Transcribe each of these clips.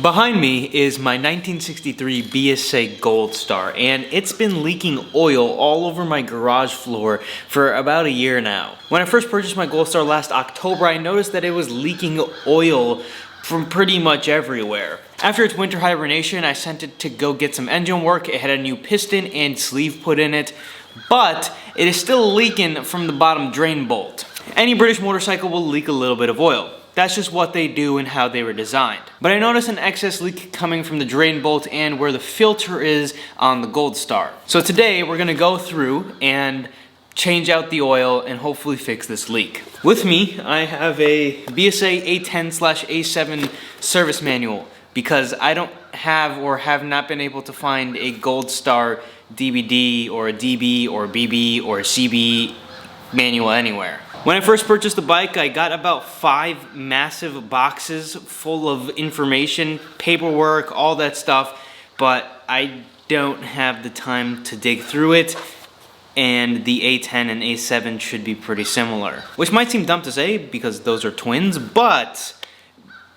Behind me is my 1963 BSA Goldstar, and it's been leaking oil all over my garage floor for about a year now. When I first purchased my Goldstar last October, I noticed that it was leaking oil from pretty much everywhere. After its winter hibernation, I sent it to go get some engine work. It had a new piston and sleeve put in it, but it is still leaking from the bottom drain bolt. Any British motorcycle will leak a little bit of oil. That's just what they do and how they were designed. But I noticed an excess leak coming from the drain bolt and where the filter is on the Goldstar. So today we're gonna go through and change out the oil and hopefully fix this leak. With me, I have a BSA A10/A7 service manual because I don't have or have not been able to find a Goldstar DVD or a DB or a BB or a CB manual anywhere. When I first purchased the bike, I got about 5 massive boxes full of information, paperwork, all that stuff, but I don't have the time to dig through it, and the A10 and A7 should be pretty similar. Which might seem dumb to say because those are twins, but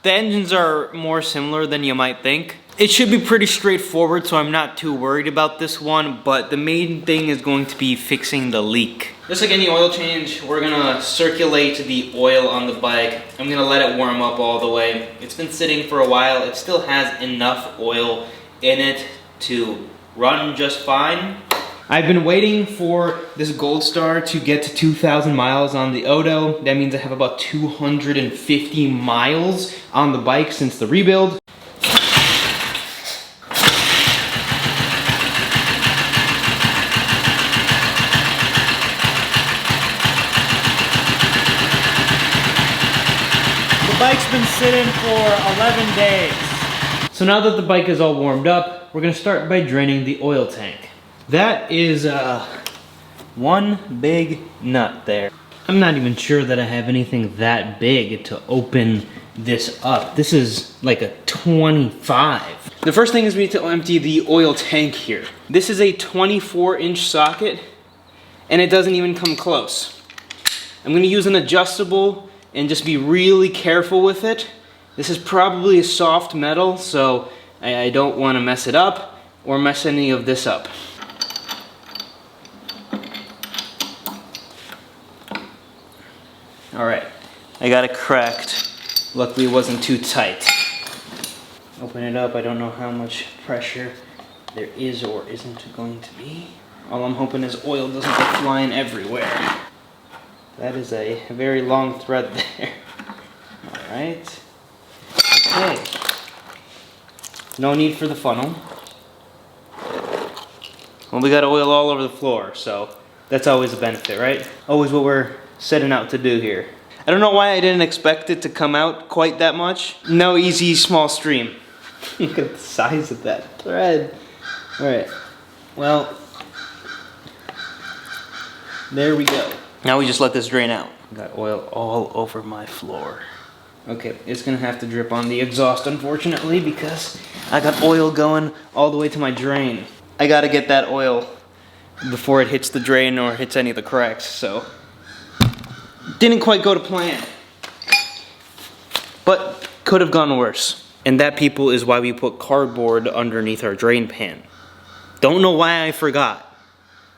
the engines are more similar than you might think. It should be pretty straightforward, so I'm not too worried about this one, but the main thing is going to be fixing the leak. Just like any oil change, we're gonna circulate the oil on the bike. I'm gonna let it warm up all the way. It's been sitting for a while. It still has enough oil in it to run just fine. I've been waiting for this Goldstar to get to 2,000 miles on the Odo. That means I have about 250 miles on the bike since the rebuild. The bike's been sitting for 11 days. So now that the bike is all warmed up, we're gonna start by draining the oil tank. That is one big nut there. I'm not even sure that I have anything that big to open this up. This is like a 25. The first thing is we need to empty the oil tank here. This is a 24-inch socket, and it doesn't even come close. I'm gonna use an adjustable and just be really careful with it. This is probably a soft metal, so I don't wanna mess it up or mess any of this up. All right, I got it cracked. Luckily it wasn't too tight. Open it up, I don't know how much pressure there is or isn't going to be. All I'm hoping is oil doesn't go flying everywhere. That is a very long thread there. All right, okay. No need for the funnel. Well, we got oil all over the floor, so that's always a benefit, right? Always what we're setting out to do here. I don't know why I didn't expect it to come out quite that much. No easy small stream. Look at the size of that thread. All right, well, there we go. Now we just let this drain out. Got oil all over my floor. Okay, it's gonna have to drip on the exhaust, unfortunately, because I got oil going all the way to my drain. I gotta get that oil before it hits the drain or hits any of the cracks, so. Didn't quite go to plan, but could have gone worse. And that, people, is why we put cardboard underneath our drain pan. Don't know why I forgot,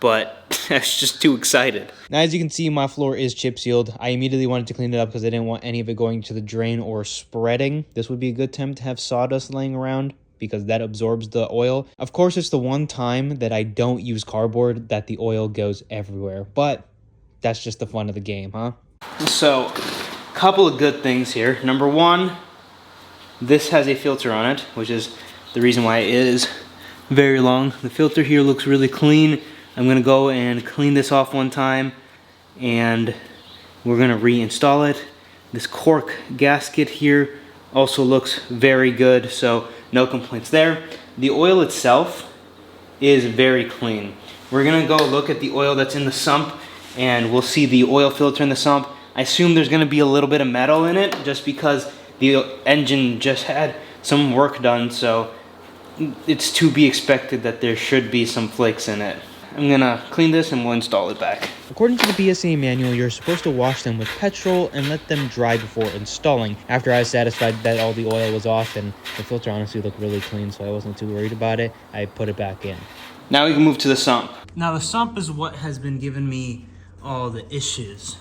but I was just too excited. Now, as you can see, my floor is chip sealed. I immediately wanted to clean it up because I didn't want any of it going to the drain or spreading. This would be a good time to have sawdust laying around because that absorbs the oil. Of course, it's the one time that I don't use cardboard that the oil goes everywhere, but that's just the fun of the game, huh? So, a couple of good things here. Number one, this has a filter on it, which is the reason why it is very long. The filter here looks really clean. I'm gonna go and clean this off one time, and we're gonna reinstall it. This cork gasket here also looks very good, so no complaints there. The oil itself is very clean. We're gonna go look at the oil that's in the sump, and we'll see the oil filter in the sump. I assume there's gonna be a little bit of metal in it just because the engine just had some work done, so it's to be expected that there should be some flakes in it. I'm gonna clean this and we'll install it back. According to the BSA manual, you're supposed to wash them with petrol and let them dry before installing. After I was satisfied that all the oil was off and the filter honestly looked really clean, so I wasn't too worried about it, I put it back in. Now we can move to the sump. Now the sump is what has been giving me all the issues.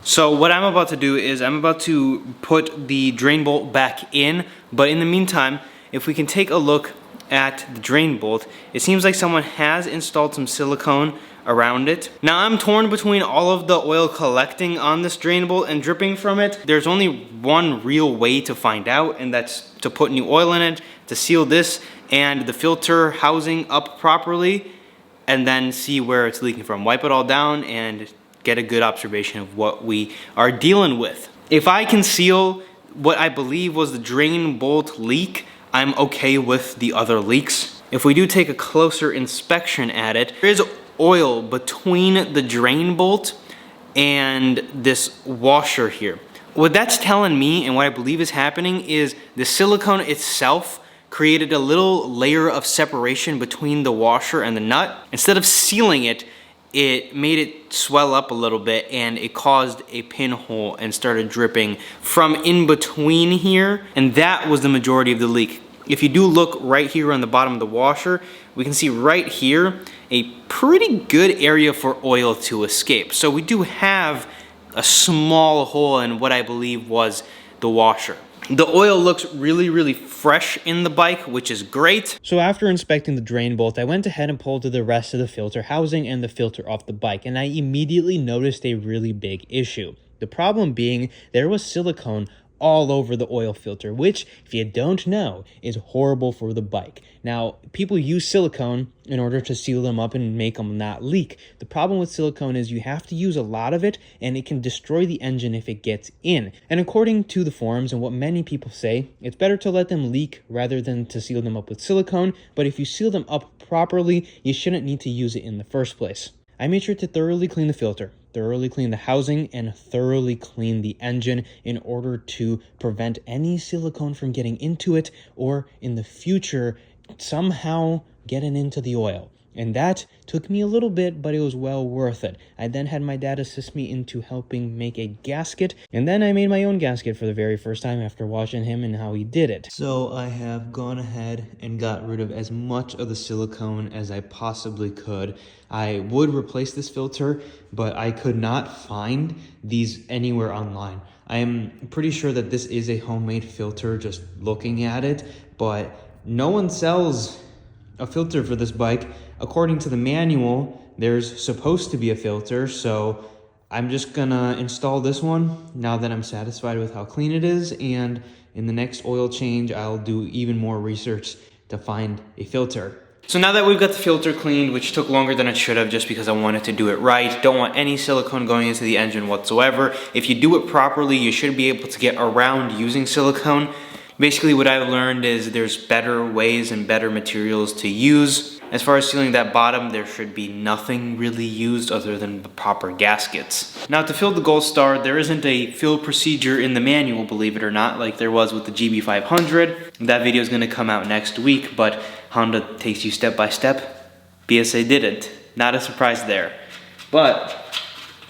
So what I'm about to do is I'm about to put the drain bolt back in, but in the meantime, if we can take a look at the drain bolt, it seems like someone has installed some silicone around it. Now I'm torn between all of the oil collecting on this drain bolt and dripping from it. There's only one real way to find out, and that's to put new oil in it, to seal this and the filter housing up properly, and then see where it's leaking from. Wipe it all down and get a good observation of what we are dealing with. If I can seal what I believe was the drain bolt leak, I'm okay with the other leaks. If we do take a closer inspection at it, there is oil between the drain bolt and this washer here. What that's telling me and what I believe is happening is the silicone itself created a little layer of separation between the washer and the nut. Instead of sealing it, it made it swell up a little bit and it caused a pinhole and started dripping from in between here, and that was the majority of the leak. If you do look right here on the bottom of the washer, we can see right here a pretty good area for oil to escape. So we do have a small hole in what I believe was the washer. The oil looks really fresh in the bike, which is great. So after inspecting the drain bolt, I went ahead and pulled the rest of the filter housing and the filter off the bike, and I immediately noticed a really big issue. The problem being there was silicone all over the oil filter, which, if you don't know, is horrible for the bike. Now, people use silicone in order to seal them up and make them not leak. The problem with silicone is you have to use a lot of it, and it can destroy the engine if it gets in. And according to the forums and what many people say, it's better to let them leak rather than to seal them up with silicone, but if you seal them up properly, you shouldn't need to use it in the first place. I made sure to thoroughly clean the filter, thoroughly clean the housing, and thoroughly clean the engine in order to prevent any silicone from getting into it or in the future somehow getting into the oil. And that took me a little bit, but it was well worth it. I then had my dad assist me into helping make a gasket, and then I made my own gasket for the very first time after watching him and how he did it. So I have gone ahead and got rid of as much of the silicone as I possibly could. I would replace this filter, but I could not find these anywhere online. I am pretty sure that this is a homemade filter just looking at it, but no one sells a filter for this bike. According to the manual, there's supposed to be a filter, so I'm just gonna install this one now that I'm satisfied with how clean it is, and in the next oil change, I'll do even more research to find a filter. So now that we've got the filter cleaned, which took longer than it should have just because I wanted to do it right, don't want any silicone going into the engine whatsoever. If you do it properly, you should be able to get around using silicone. Basically what I've learned is there's better ways and better materials to use. As far as sealing that bottom, there should be nothing really used other than the proper gaskets. Now to fill the Goldstar, there isn't a fill procedure in the manual, believe it or not, like there was with the GB500. That video is gonna come out next week, but Honda takes you step by step. BSA didn't. Not a surprise there. But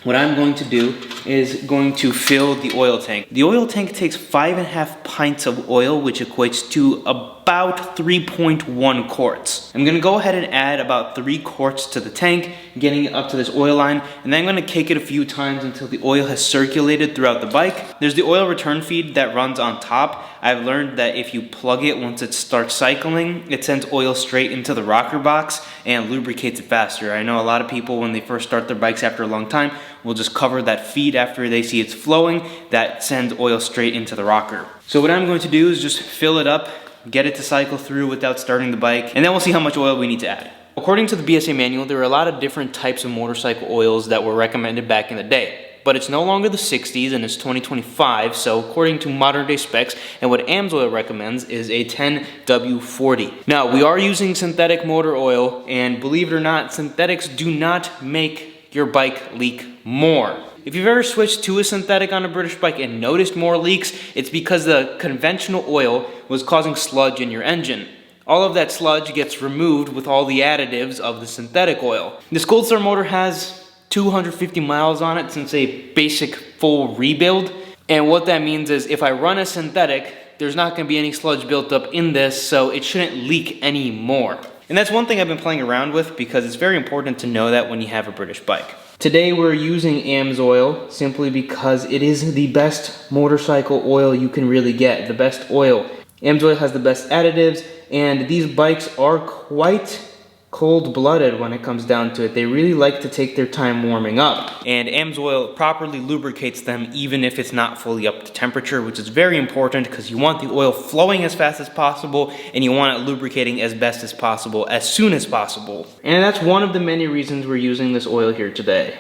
what I'm going to do is going to fill the oil tank. The oil tank takes 5.5 pints of oil, which equates to about 3.1 quarts. I'm gonna go ahead and add about 3 quarts to the tank, getting it up to this oil line, and then I'm gonna kick it a few times until the oil has circulated throughout the bike. There's the oil return feed that runs on top. I've learned that if you plug it once it starts cycling, it sends oil straight into the rocker box and lubricates it faster. I know a lot of people, when they first start their bikes after a long time, will just cover that feed after they see it's flowing. That sends oil straight into the rocker. So what I'm going to do is just fill it up, get it to cycle through without starting the bike, and then we'll see how much oil we need to add. According to the BSA manual, there are a lot of different types of motorcycle oils that were recommended back in the day. But it's no longer the 60s and it's 2025, so according to modern day specs and what Amsoil recommends is a 10W40. Now, we are using synthetic motor oil, and believe it or not, synthetics do not make your bike leak more. If you've ever switched to a synthetic on a British bike and noticed more leaks, it's because the conventional oil was causing sludge in your engine. All of that sludge gets removed with all the additives of the synthetic oil. This Goldstar motor has 250 miles on it since a basic full rebuild. And what that means is if I run a synthetic, there's not going to be any sludge built up in this, so it shouldn't leak anymore. And that's one thing I've been playing around with because it's very important to know that when you have a British bike. Today we're using Amsoil simply because it is the best motorcycle oil you can really get, the best oil. Amsoil has the best additives, and these bikes are quite cold-blooded when it comes down to it. They really like to take their time warming up. And Amsoil properly lubricates them even if it's not fully up to temperature, which is very important because you want the oil flowing as fast as possible and you want it lubricating as best as possible as soon as possible. And that's one of the many reasons we're using this oil here today.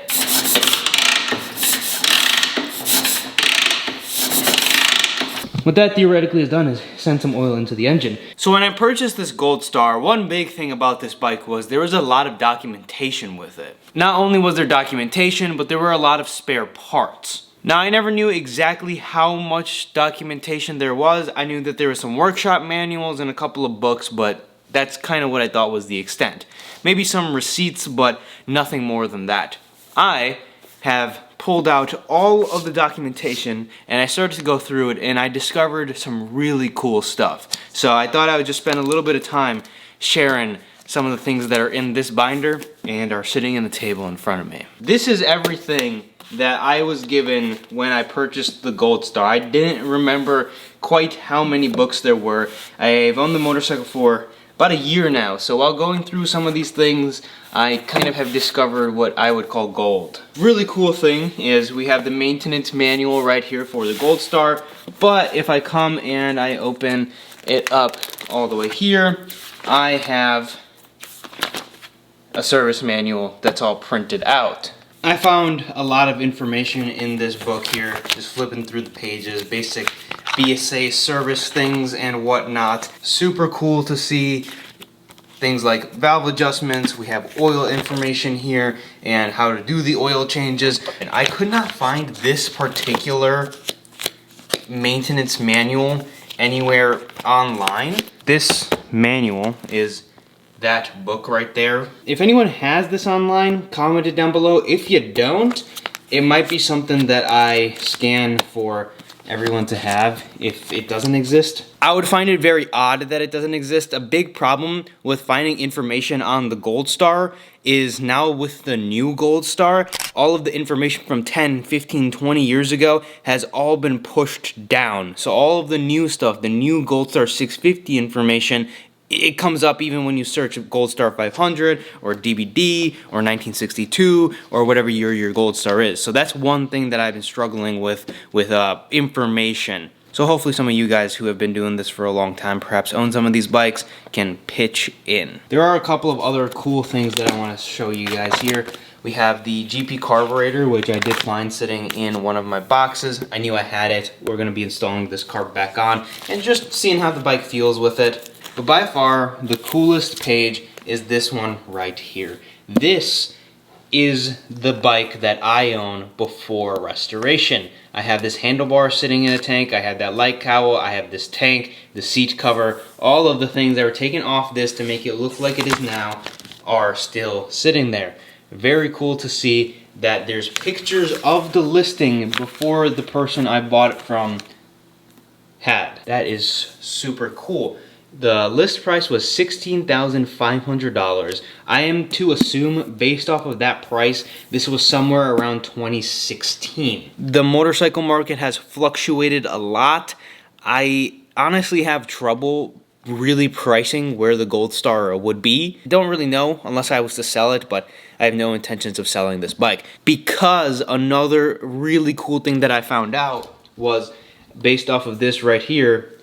What that theoretically has done is send some oil into the engine. So when I purchased this Goldstar, one big thing about this bike was there was a lot of documentation with it. Not only was there documentation, but there were a lot of spare parts. Now, I never knew exactly how much documentation there was. I knew that there were some workshop manuals and a couple of books, but that's kind of what I thought was the extent. Maybe some receipts, but nothing more than that. I have pulled out all of the documentation and I started to go through it and I discovered some really cool stuff. So I thought I would just spend a little bit of time sharing some of the things that are in this binder and are sitting on the table in front of me. This is everything that I was given when I purchased the Goldstar. I didn't remember quite how many books there were. I've owned the motorcycle for about a year now, so while going through some of these things, I kind of have discovered what I would call gold. Really cool thing is we have the maintenance manual right here for the Goldstar, but if I come and I open it up all the way here, I have a service manual that's all printed out. I found a lot of information in this book here, just flipping through the pages, basic BSA service things and whatnot. Super cool to see things like valve adjustments. We have oil information here and how to do the oil changes. And I could not find this particular maintenance manual anywhere online. This manual is that book right there. If anyone has this online, comment it down below. If you don't, it might be something that I scan for everyone to have if it doesn't exist. I would find it very odd that it doesn't exist. A big problem with finding information on the Goldstar is now with the new Goldstar, all of the information from 10, 15, 20 years ago has all been pushed down. So all of the new stuff, the new Goldstar 650 information, it comes up even when you search Goldstar 500 or DBD or 1962 or whatever year your Goldstar is. So that's one thing that I've been struggling with information. So hopefully some of you guys who have been doing this for a long time, perhaps own some of these bikes, can pitch in. There are a couple of other cool things that I want to show you guys here. We have the GP carburetor, which I did find sitting in one of my boxes. I knew I had it. We're going to be installing this carb back on and just seeing how the bike feels with it. But by far, the coolest page is this one right here. This is the bike that I own before restoration. I have this handlebar sitting in a tank, I have that light cowl, I have this tank, the seat cover, all of the things that were taken off this to make it look like it is now are still sitting there. Very cool to see that there's pictures of the listing before the person I bought it from had. That is super cool. The list price was $16,500. I am to assume, based off of that price, this was somewhere around 2016. The motorcycle market has fluctuated a lot. I honestly have trouble really pricing where the Goldstar would be. Don't really know unless I was to sell it, but I have no intentions of selling this bike. Because another really cool thing that I found out was, based off of this right here,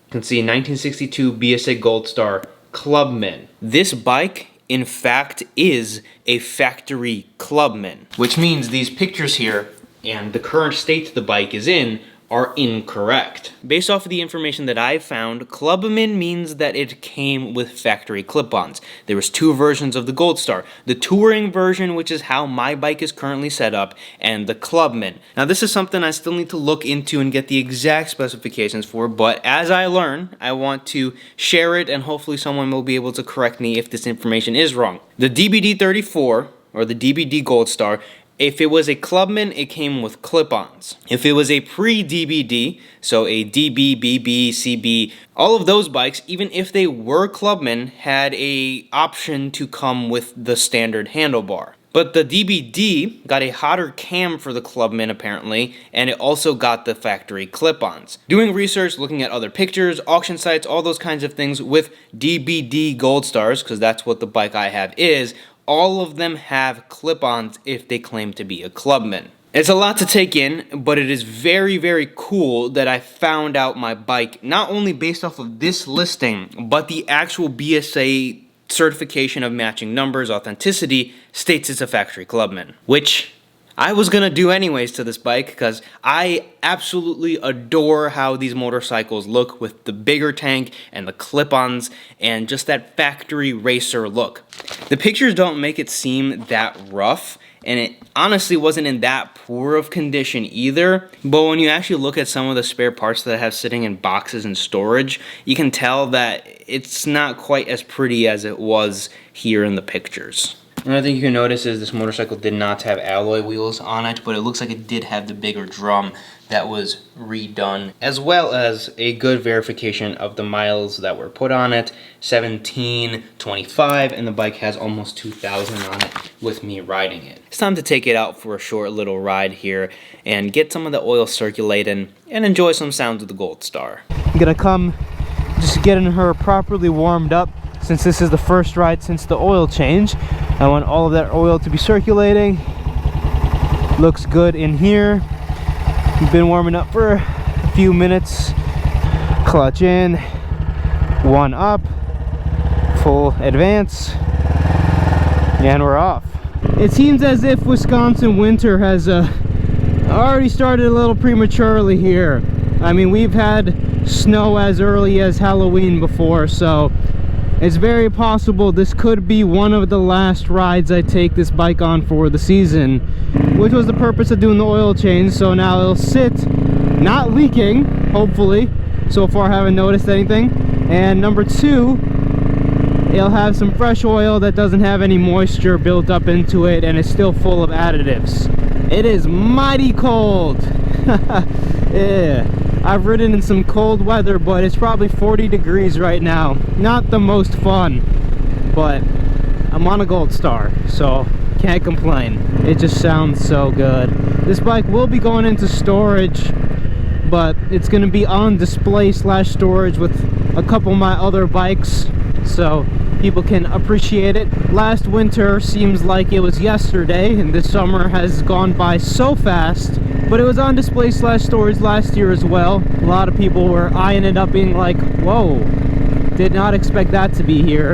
you can see 1962 BSA Goldstar Clubman. This bike, in fact, is a factory Clubman, which means these pictures here and the current state the bike is in are incorrect. Based off of the information that I've found, Clubman means that it came with factory clip-ons. There was 2 versions of the Goldstar. The touring version, which is how my bike is currently set up, and the Clubman. Now this is something I still need to look into and get the exact specifications for, but as I learn, I want to share it and hopefully someone will be able to correct me if this information is wrong. The DBD34, or the DBD Goldstar, if it was a Clubman, it came with clip-ons. If it was a pre-DBD, so a DB, BB, CB, all of those bikes, even if they were Clubman, had a option to come with the standard handlebar. But the DBD got a hotter cam for the Clubman apparently, and it also got the factory clip-ons. Doing research, looking at other pictures, auction sites, all those kinds of things with DBD Goldstars, because that's what the bike I have is, all of them have clip-ons if they claim to be a Clubman. It's a lot to take in, but it is very, very cool that I found out my bike, not only based off of this listing, but the actual BSA certification of matching numbers, authenticity, states it's a factory Clubman. Which I was gonna do anyways to this bike because I absolutely adore how these motorcycles look with the bigger tank and the clip-ons and just that factory racer look. The pictures don't make it seem that rough, and it honestly wasn't in that poor of condition either, but when you actually look at some of the spare parts that I have sitting in boxes in storage, you can tell that it's not quite as pretty as it was here in the pictures. Another thing you can notice is this motorcycle did not have alloy wheels on it, but it looks like it did have the bigger drum that was redone, as well as a good verification of the miles that were put on it, 1725, and the bike has almost 2,000 on it with me riding it. It's time to take it out for a short little ride here and get some of the oil circulating and enjoy some sounds of the Goldstar. I'm gonna come just getting her properly warmed up since this is the first ride since the oil change. I want all of that oil to be circulating. Looks good in here. We've been warming up for a few minutes. Clutch in, 1 up, full advance, and we're off. It seems as if Wisconsin winter has already started a little prematurely here. I mean, we've had snow as early as Halloween before, so it's very possible this could be one of the last rides I take this bike on for the season, which was the purpose of doing the oil change. So now it'll sit, not leaking, hopefully. So far I haven't noticed anything. And number 2, it'll have some fresh oil that doesn't have any moisture built up into it and it's still full of additives. It is mighty cold. Yeah. I've ridden in some cold weather, but it's probably 40 degrees right now. Not the most fun, but I'm on a Goldstar, so can't complain. It just sounds so good. This bike will be going into storage, but it's going to be on display / storage with a couple of my other bikes, so people can appreciate it. Last winter seems like it was yesterday, and this summer has gone by so fast. But it was on display / storage last year as well. A lot of people were eyeing it up being like, whoa, did not expect that to be here.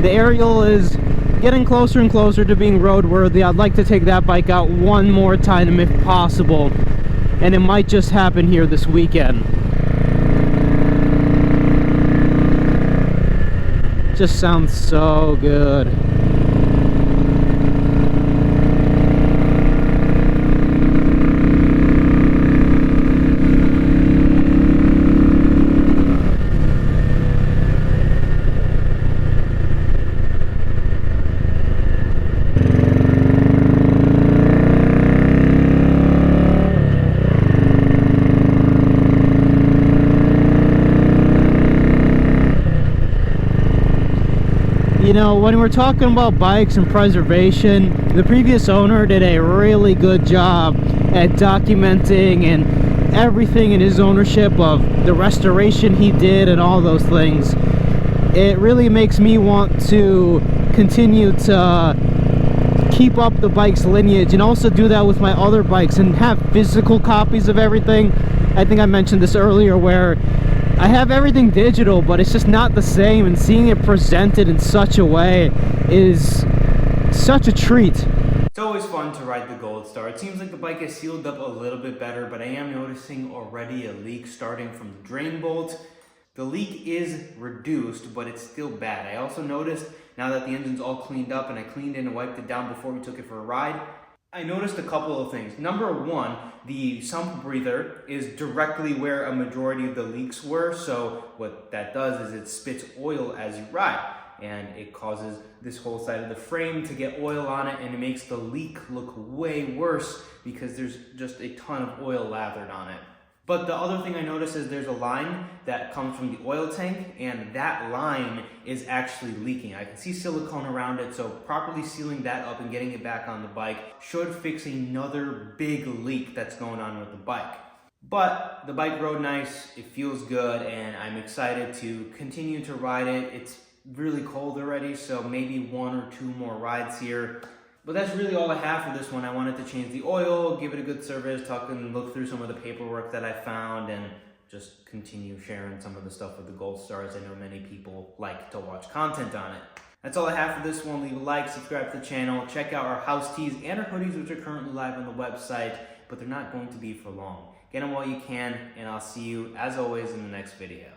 The Ariel is getting closer and closer to being roadworthy. I'd like to take that bike out one more time if possible. And it might just happen here this weekend. Just sounds so good. You know, when we're talking about bikes and preservation, the previous owner did a really good job at documenting and everything in his ownership of the restoration he did and all those things. It really makes me want to continue to keep up the bike's lineage and also do that with my other bikes and have physical copies of everything. I think I mentioned this earlier where I have everything digital, but it's just not the same, and seeing it presented in such a way is such a treat. It's always fun to ride the Goldstar. It seems like the bike is sealed up a little bit better, but I am noticing already a leak starting from the drain bolt. The leak is reduced, but it's still bad. I also noticed, now that the engine's all cleaned up and I cleaned it and wiped it down before we took it for a ride, I noticed a couple of things. Number one, the sump breather is directly where a majority of the leaks were, so what that does is it spits oil as you ride, and it causes this whole side of the frame to get oil on it, and it makes the leak look way worse because there's just a ton of oil lathered on it. But the other thing I noticed is there's a line that comes from the oil tank, and that line is actually leaking. I can see silicone around it, so properly sealing that up and getting it back on the bike should fix another big leak that's going on with the bike. But the bike rode nice, it feels good, and I'm excited to continue to ride it. It's really cold already, so maybe 1 or 2 more rides here. But that's really all I have for this one. I wanted to change the oil, give it a good service, talk and look through some of the paperwork that I found, and just continue sharing some of the stuff with the Goldstar, as I know many people like to watch content on it. That's all I have for this one. Leave a like, subscribe to the channel, check out our house tees and our hoodies, which are currently live on the website, but they're not going to be for long. Get them while you can, and I'll see you, as always, in the next video.